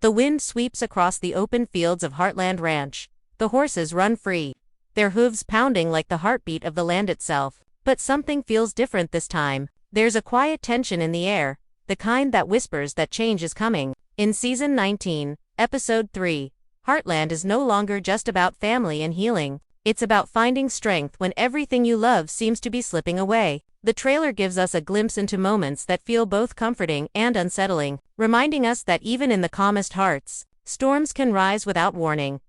The wind sweeps across the open fields of Heartland Ranch. The horses run free, their hooves pounding like the heartbeat of the land itself. But something feels different this time. There's a quiet tension in the air, the kind that whispers that change is coming. In Season 19, Episode 3, Heartland is no longer just about family and healing. It's about finding strength when everything you love seems to be slipping away. The trailer gives us a glimpse into moments that feel both comforting and unsettling, reminding us that even in the calmest hearts, storms can rise without warning.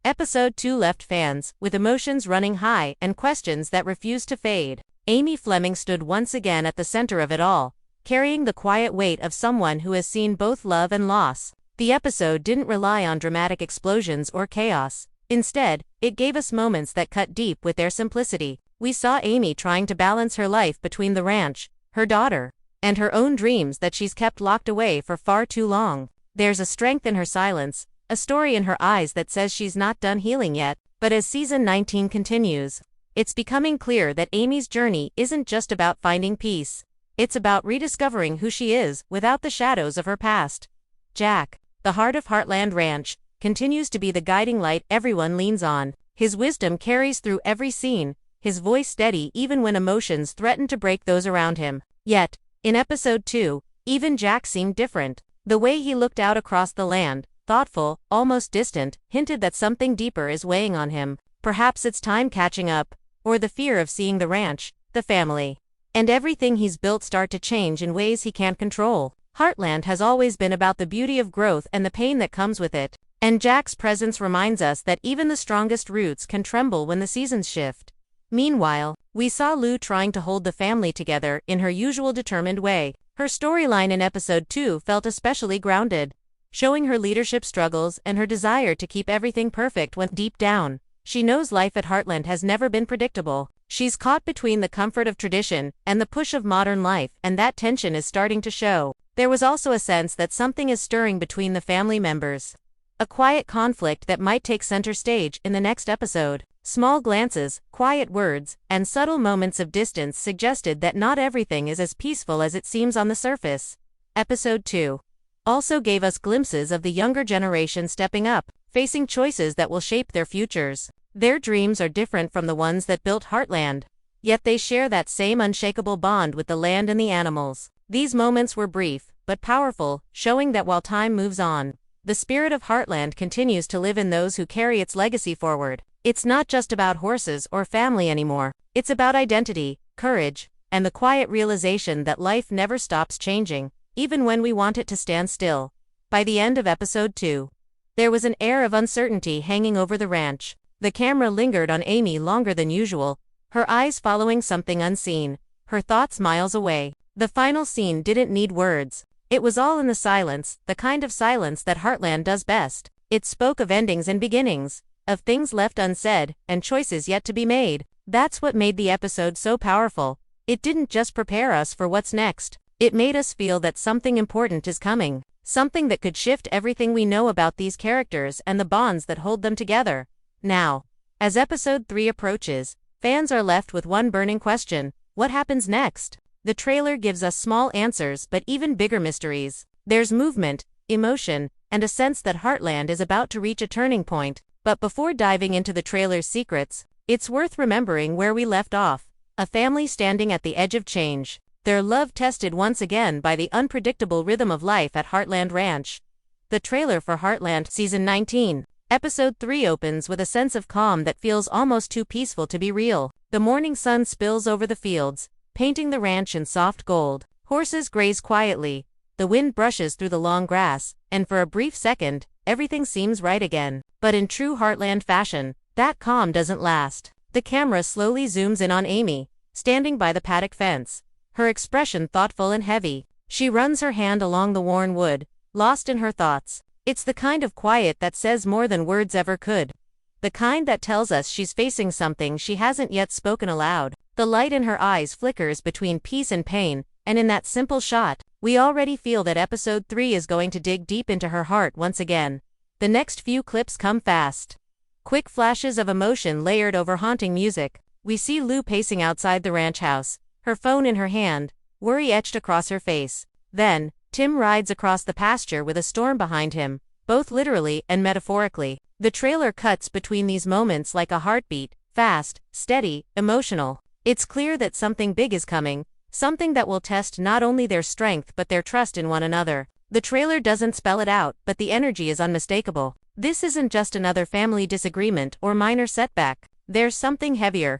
Episode 2 left fans with emotions running high and questions that refuse to fade. Amy Fleming stood once again at the center of it all, carrying the quiet weight of someone who has seen both love and loss. The episode didn't rely on dramatic explosions or chaos. Instead, it gave us moments that cut deep with their simplicity. We saw Amy trying to balance her life between the ranch, her daughter, and her own dreams that she's kept locked away for far too long. There's a strength in her silence, a story in her eyes that says she's not done healing yet. But as Season 19 continues, it's becoming clear that Amy's journey isn't just about finding peace. It's about rediscovering who she is without the shadows of her past. Jack, the heart of Heartland Ranch, continues to be the guiding light everyone leans on. His wisdom carries through every scene, his voice steady even when emotions threaten to break those around him. Yet, in Episode 2, even Jack seemed different. The way he looked out across the land, thoughtful, almost distant, hinted that something deeper is weighing on him. Perhaps it's time catching up, or the fear of seeing the ranch, the family, and everything he's built start to change in ways he can't control. Heartland has always been about the beauty of growth and the pain that comes with it. And Jack's presence reminds us that even the strongest roots can tremble when the seasons shift. Meanwhile, we saw Lou trying to hold the family together in her usual determined way. Her storyline in Episode 2 felt especially grounded, showing her leadership struggles and her desire to keep everything perfect when deep down, she knows life at Heartland has never been predictable. She's caught between the comfort of tradition and the push of modern life, and that tension is starting to show. There was also a sense that something is stirring between the family members. A quiet conflict that might take center stage in the next episode. Small glances, quiet words, and subtle moments of distance suggested that not everything is as peaceful as it seems on the surface. Episode 2 also gave us glimpses of the younger generation stepping up, facing choices that will shape their futures. Their dreams are different from the ones that built Heartland, yet they share that same unshakable bond with the land and the animals. These moments were brief, but powerful, showing that while time moves on, the spirit of Heartland continues to live in those who carry its legacy forward. It's not just about horses or family anymore. It's about identity, courage, and the quiet realization that life never stops changing, even when we want it to stand still. By the end of Episode 2, there was an air of uncertainty hanging over the ranch. The camera lingered on Amy longer than usual, her eyes following something unseen, her thoughts miles away. The final scene didn't need words. It was all in the silence, the kind of silence that Heartland does best. It spoke of endings and beginnings, of things left unsaid, and choices yet to be made. That's what made the episode so powerful. It didn't just prepare us for what's next. It made us feel that something important is coming, something that could shift everything we know about these characters and the bonds that hold them together. Now, as Episode 3 approaches, fans are left with one burning question: what happens next? The trailer gives us small answers but even bigger mysteries. There's movement, emotion, and a sense that Heartland is about to reach a turning point. But before diving into the trailer's secrets, it's worth remembering where we left off. A family standing at the edge of change, their love tested once again by the unpredictable rhythm of life at Heartland Ranch. The trailer for Heartland Season 19, Episode 3 opens with a sense of calm that feels almost too peaceful to be real. The morning sun spills over the fields, painting the ranch in soft gold. Horses graze quietly, the wind brushes through the long grass, and for a brief second, everything seems right again. But in true Heartland fashion, that calm doesn't last. The camera slowly zooms in on Amy, standing by the paddock fence, her expression thoughtful and heavy. She runs her hand along the worn wood, lost in her thoughts. It's the kind of quiet that says more than words ever could. The kind that tells us she's facing something she hasn't yet spoken aloud. The light in her eyes flickers between peace and pain, and in that simple shot, we already feel that Episode 3 is going to dig deep into her heart once again. The next few clips come fast. Quick flashes of emotion layered over haunting music. We see Lou pacing outside the ranch house, her phone in her hand, worry etched across her face. Then, Tim rides across the pasture with a storm behind him, both literally and metaphorically. The trailer cuts between these moments like a heartbeat, fast, steady, emotional. It's clear that something big is coming, something that will test not only their strength but their trust in one another. The trailer doesn't spell it out, but the energy is unmistakable. This isn't just another family disagreement or minor setback. There's something heavier.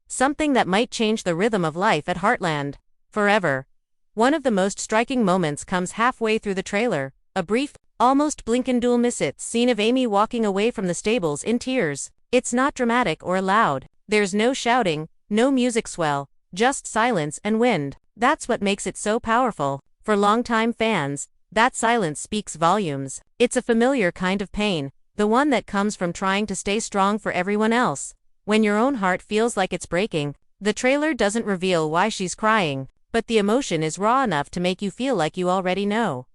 Something that might change the rhythm of life at Heartland forever. One of the most striking moments comes halfway through the trailer, a brief, almost blink-and-you'll-miss-it scene of Amy walking away from the stables in tears. It's not dramatic or loud. There's no shouting, no music swell, just silence and wind. That's what makes it so powerful. For longtime fans, that silence speaks volumes. It's a familiar kind of pain, the one that comes from trying to stay strong for everyone else. When your own heart feels like it's breaking. The trailer doesn't reveal why she's crying, but the emotion is raw enough to make you feel like you already know.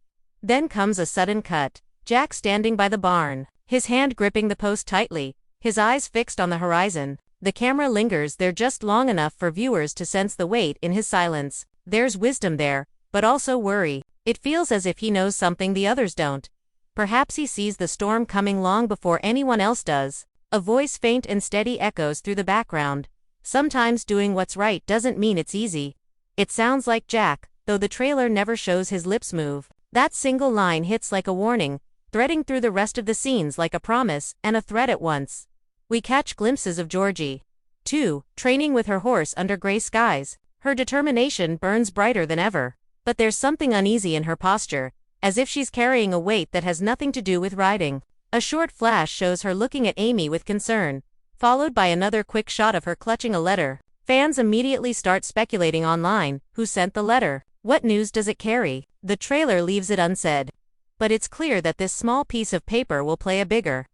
Then comes a sudden cut. Jack standing by the barn, his hand gripping the post tightly, his eyes fixed on the horizon. The camera lingers there just long enough for viewers to sense the weight in his silence. There's wisdom there, but also worry. It feels as if he knows something the others don't. Perhaps he sees the storm coming long before anyone else does. A voice faint and steady echoes through the background. Sometimes doing what's right doesn't mean it's easy. It sounds like Jack, though the trailer never shows his lips move. That single line hits like a warning, threading through the rest of the scenes like a promise and a threat at once. We catch glimpses of Georgie, too, training with her horse under gray skies. Her determination burns brighter than ever. But there's something uneasy in her posture, as if she's carrying a weight that has nothing to do with riding. A short flash shows her looking at Amy with concern, followed by another quick shot of her clutching a letter. Fans immediately start speculating online. Who sent the letter? What news does it carry? The trailer leaves it unsaid. But it's clear that this small piece of paper will play a bigger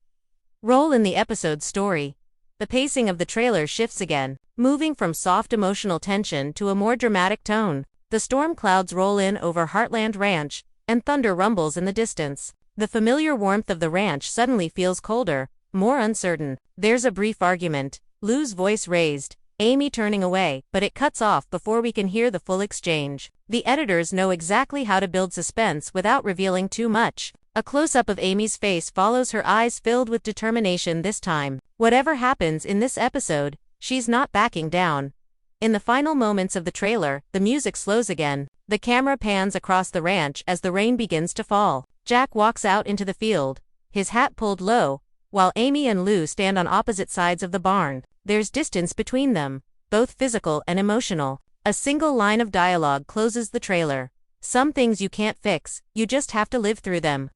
role in the episode's story. The pacing of the trailer shifts again, moving from soft emotional tension to a more dramatic tone. The storm clouds roll in over Heartland Ranch, and thunder rumbles in the distance. The familiar warmth of the ranch suddenly feels colder, more uncertain. There's a brief argument, Lou's voice raised, Amy turning away, but it cuts off before we can hear the full exchange. The editors know exactly how to build suspense without revealing too much. A close-up of Amy's face follows, her eyes filled with determination this time. Whatever happens in this episode, she's not backing down. In the final moments of the trailer, the music slows again. The camera pans across the ranch as the rain begins to fall. Jack walks out into the field, his hat pulled low, while Amy and Lou stand on opposite sides of the barn. There's distance between them, both physical and emotional. A single line of dialogue closes the trailer. Some things you can't fix, you just have to live through them.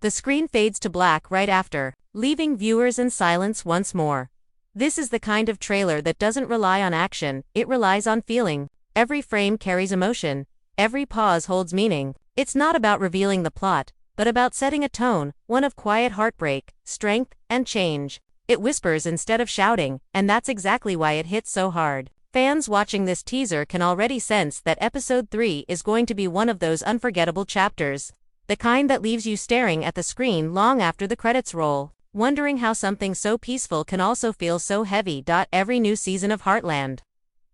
The screen fades to black right after, leaving viewers in silence once more. This is the kind of trailer that doesn't rely on action, it relies on feeling. Every frame carries emotion, every pause holds meaning. It's not about revealing the plot, but about setting a tone, one of quiet heartbreak, strength, and change. It whispers instead of shouting, and that's exactly why it hits so hard. Fans watching this teaser can already sense that episode 3 is going to be one of those unforgettable chapters. The kind that leaves you staring at the screen long after the credits roll, wondering how something so peaceful can also feel so heavy. Every new season of Heartland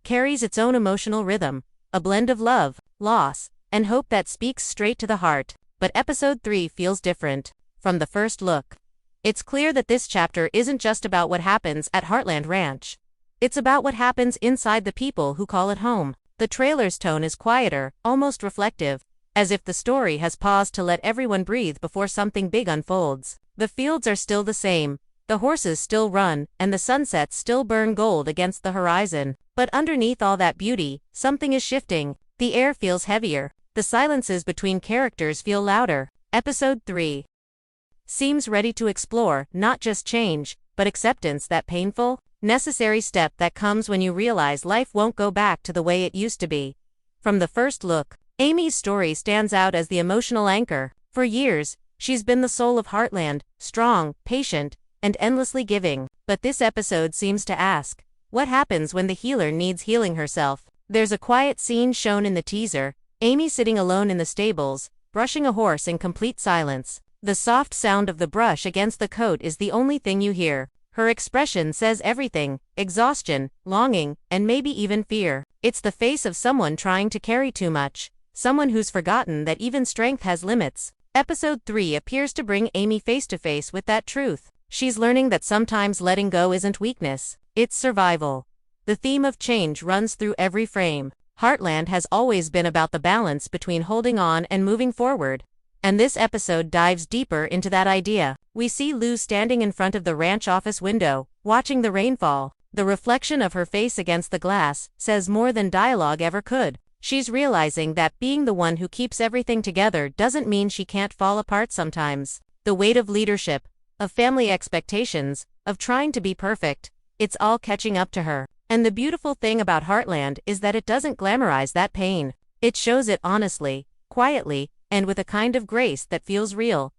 carries its own emotional rhythm, a blend of love, loss, and hope that speaks straight to the heart. But episode 3 feels different. From the first look, it's clear that this chapter isn't just about what happens at Heartland Ranch. It's about what happens inside the people who call it home. The trailer's tone is quieter, almost reflective, as if the story has paused to let everyone breathe before something big unfolds. The fields are still the same, the horses still run, and the sunsets still burn gold against the horizon. But underneath all that beauty, something is shifting. The air feels heavier. The silences between characters feel louder. Episode 3 seems ready to explore not just change, but acceptance, that painful, necessary step that comes when you realize life won't go back to the way it used to be. From the first look, Amy's story stands out as the emotional anchor. For years, she's been the soul of Heartland, strong, patient, and endlessly giving. But this episode seems to ask, what happens when the healer needs healing herself? There's a quiet scene shown in the teaser, Amy sitting alone in the stables, brushing a horse in complete silence. The soft sound of the brush against the coat is the only thing you hear. Her expression says everything: exhaustion, longing, and maybe even fear. It's the face of someone trying to carry too much, someone who's forgotten that even strength has limits. Episode 3 appears to bring Amy face to face with that truth. She's learning that sometimes letting go isn't weakness, it's survival. The theme of change runs through every frame. Heartland has always been about the balance between holding on and moving forward. And this episode dives deeper into that idea. We see Lou standing in front of the ranch office window, watching the rainfall. The reflection of her face against the glass says more than dialogue ever could. She's realizing that being the one who keeps everything together doesn't mean she can't fall apart sometimes. The weight of leadership, of family expectations, of trying to be perfect, it's all catching up to her. And the beautiful thing about Heartland is that it doesn't glamorize that pain. It shows it honestly, quietly, and with a kind of grace that feels real.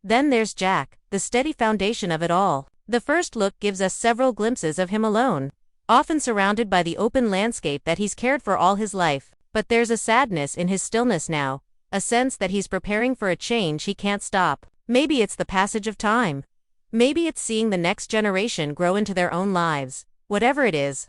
Then there's Jack, the steady foundation of it all. The first look gives us several glimpses of him alone, often surrounded by the open landscape that he's cared for all his life. But there's a sadness in his stillness now, a sense that he's preparing for a change he can't stop. Maybe it's the passage of time. Maybe it's seeing the next generation grow into their own lives. Whatever it is,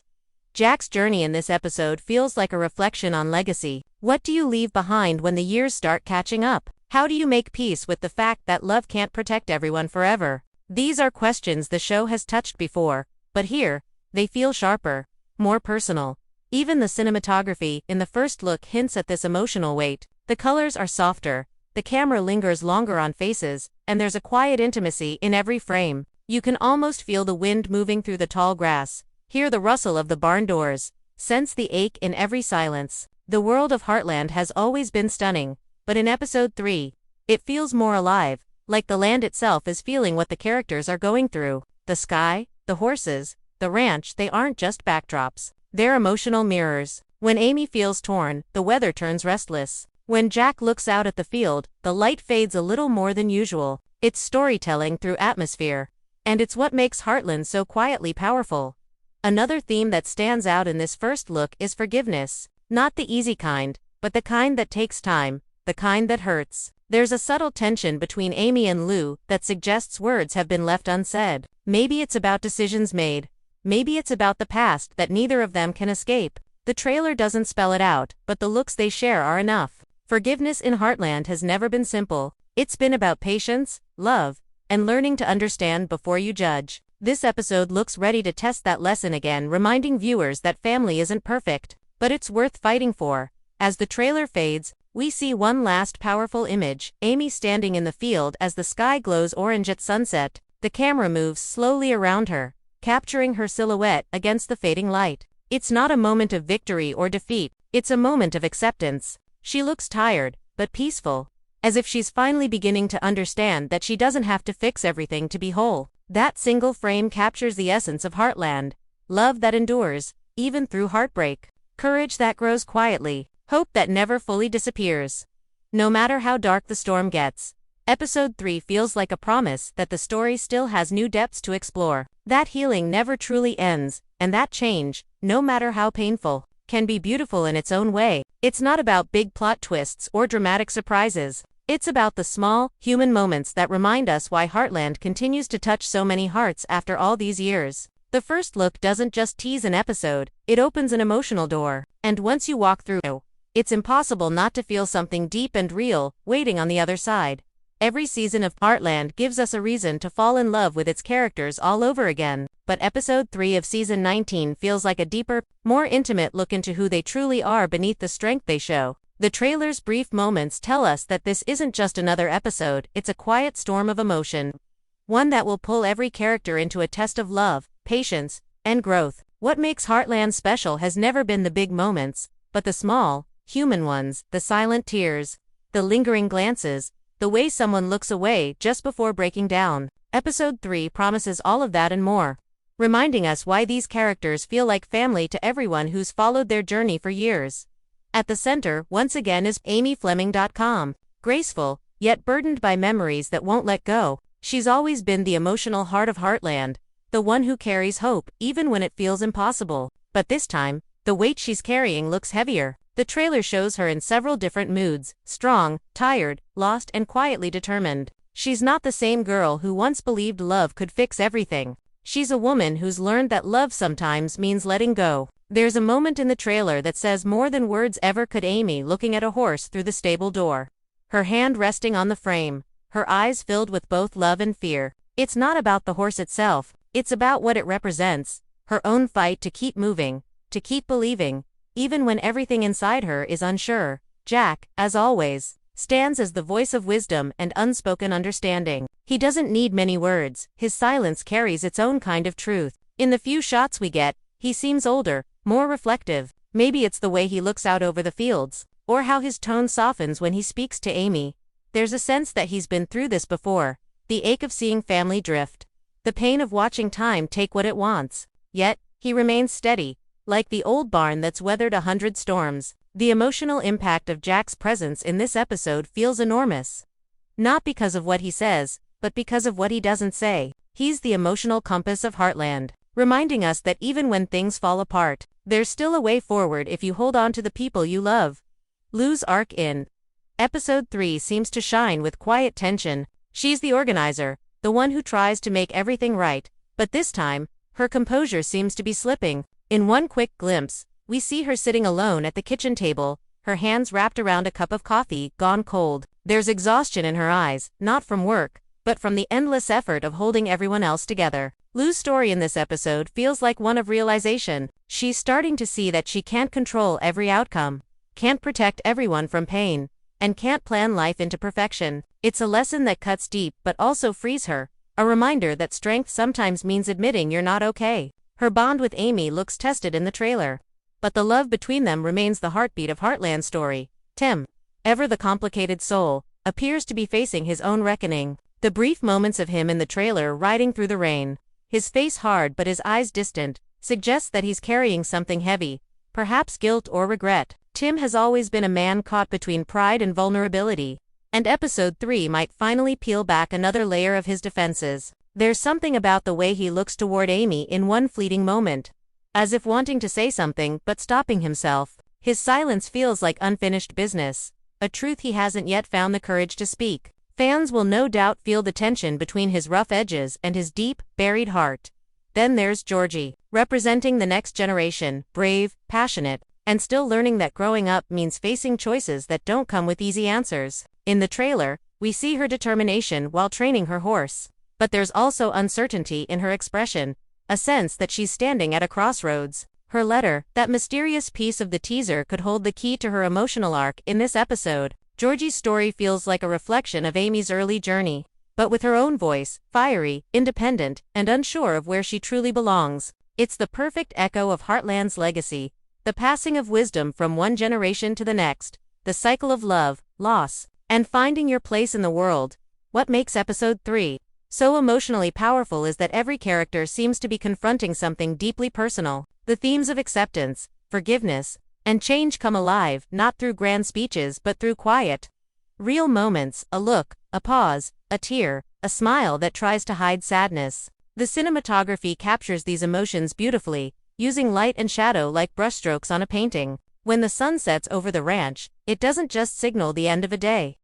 Jack's journey in this episode feels like a reflection on legacy. What do you leave behind when the years start catching up? How do you make peace with the fact that love can't protect everyone forever? These are questions the show has touched before, but here, they feel sharper, more personal. Even the cinematography in the first look hints at this emotional weight. The colors are softer, the camera lingers longer on faces, and there's a quiet intimacy in every frame. You can almost feel the wind moving through the tall grass, hear the rustle of the barn doors, sense the ache in every silence. The world of Heartland has always been stunning, but in episode 3, it feels more alive, like the land itself is feeling what the characters are going through. The sky, the horses, the ranch, they aren't just backdrops. They're emotional mirrors. When Amy feels torn, the weather turns restless. When Jack looks out at the field, the light fades a little more than usual. It's storytelling through atmosphere. And it's what makes Heartland so quietly powerful. Another theme that stands out in this first look is forgiveness. Not the easy kind, but the kind that takes time, the kind that hurts. There's a subtle tension between Amy and Lou that suggests words have been left unsaid. Maybe it's about decisions made. Maybe it's about the past that neither of them can escape. The trailer doesn't spell it out, but the looks they share are enough. Forgiveness in Heartland has never been simple. It's been about patience, love, and learning to understand before you judge. This episode looks ready to test that lesson again, reminding viewers that family isn't perfect, but it's worth fighting for. As the trailer fades, we see one last powerful image, Amy standing in the field as the sky glows orange at sunset. The camera moves slowly around her, capturing her silhouette against the fading light. It's not a moment of victory or defeat, it's a moment of acceptance. She looks tired, but peaceful, as if she's finally beginning to understand that she doesn't have to fix everything to be whole. That single frame captures the essence of Heartland. Love that endures, even through heartbreak. Courage that grows quietly. Hope that never fully disappears. No matter how dark the storm gets, Episode 3 feels like a promise that the story still has new depths to explore. That healing never truly ends, and that change, no matter how painful, can be beautiful in its own way. It's not about big plot twists or dramatic surprises. It's about the small, human moments that remind us why Heartland continues to touch so many hearts after all these years. The first look doesn't just tease an episode, it opens an emotional door. And once you walk through, it's impossible not to feel something deep and real waiting on the other side. Every season of Heartland gives us a reason to fall in love with its characters all over again, but episode 3 of season 19 feels like a deeper, more intimate look into who they truly are beneath the strength they show. The trailer's brief moments tell us that this isn't just another episode, it's a quiet storm of emotion. One that will pull every character into a test of love, patience, and growth. What makes Heartland special has never been the big moments, but the small, human ones, the silent tears, the lingering glances, the way someone looks away just before breaking down. Episode 3 promises all of that and more, reminding us why these characters feel like family to everyone who's followed their journey for years. At the center, once again, is amyfleming.com. Graceful, yet burdened by memories that won't let go, she's always been the emotional heart of Heartland, the one who carries hope, even when it feels impossible. But this time, the weight she's carrying looks heavier. The trailer shows her in several different moods, strong, tired, lost, and quietly determined. She's not the same girl who once believed love could fix everything. She's a woman who's learned that love sometimes means letting go. There's a moment in the trailer that says more than words ever could. Amy looking at a horse through the stable door. her hand resting on the frame, her eyes filled with both love and fear. It's not about the horse itself, it's about what it represents, her own fight to keep moving, to keep believing, even when everything inside her is unsure. Jack, as always, stands as the voice of wisdom and unspoken understanding. He doesn't need many words, his silence carries its own kind of truth. In the few shots we get, he seems older, more reflective. Maybe it's the way he looks out over the fields, or how his tone softens when he speaks to Amy. There's a sense that he's been through this before, the ache of seeing family drift, the pain of watching time take what it wants. Yet, he remains steady, like the old barn that's weathered 100 storms. The emotional impact of Jack's presence in this episode feels enormous. Not because of what he says, but because of what he doesn't say. He's the emotional compass of Heartland, reminding us that even when things fall apart, there's still a way forward if you hold on to the people you love. Lou's arc in Episode 3 seems to shine with quiet tension. She's the organizer, the one who tries to make everything right, but this time, her composure seems to be slipping. In one quick glimpse, we see her sitting alone at the kitchen table, her hands wrapped around a cup of coffee, gone cold. There's exhaustion in her eyes, not from work, but from the endless effort of holding everyone else together. Lou's story in this episode feels like one of realization. She's starting to see that she can't control every outcome, can't protect everyone from pain, and can't plan life into perfection. It's a lesson that cuts deep but also frees her, a reminder that strength sometimes means admitting you're not okay. Her bond with Amy looks tested in the trailer, but the love between them remains the heartbeat of Heartland's story. Tim, ever the complicated soul, appears to be facing his own reckoning. The brief moments of him in the trailer riding through the rain, his face hard but his eyes distant, suggests that he's carrying something heavy, perhaps guilt or regret. Tim has always been a man caught between pride and vulnerability, and episode 3 might finally peel back another layer of his defenses. There's something about the way he looks toward Amy in one fleeting moment, as if wanting to say something but stopping himself. His silence feels like unfinished business, a truth he hasn't yet found the courage to speak. Fans will no doubt feel the tension between his rough edges and his deep, buried heart. Then there's Georgie, representing the next generation, brave, passionate, and still learning that growing up means facing choices that don't come with easy answers. In the trailer, we see her determination while training her horse. But there's also uncertainty in her expression, a sense that she's standing at a crossroads. Her letter, that mysterious piece of the teaser, could hold the key to her emotional arc in this episode. Georgie's story feels like a reflection of Amy's early journey, but with her own voice, fiery, independent, and unsure of where she truly belongs. It's the perfect echo of Heartland's legacy, the passing of wisdom from one generation to the next, the cycle of love, loss, and finding your place in the world. What makes episode 3 so emotionally powerful is that every character seems to be confronting something deeply personal. The themes of acceptance, forgiveness, and change come alive, not through grand speeches but through quiet, real moments, a look, a pause, a tear, a smile that tries to hide sadness. The cinematography captures these emotions beautifully, using light and shadow like brushstrokes on a painting. When the sun sets over the ranch, it doesn't just signal the end of a day.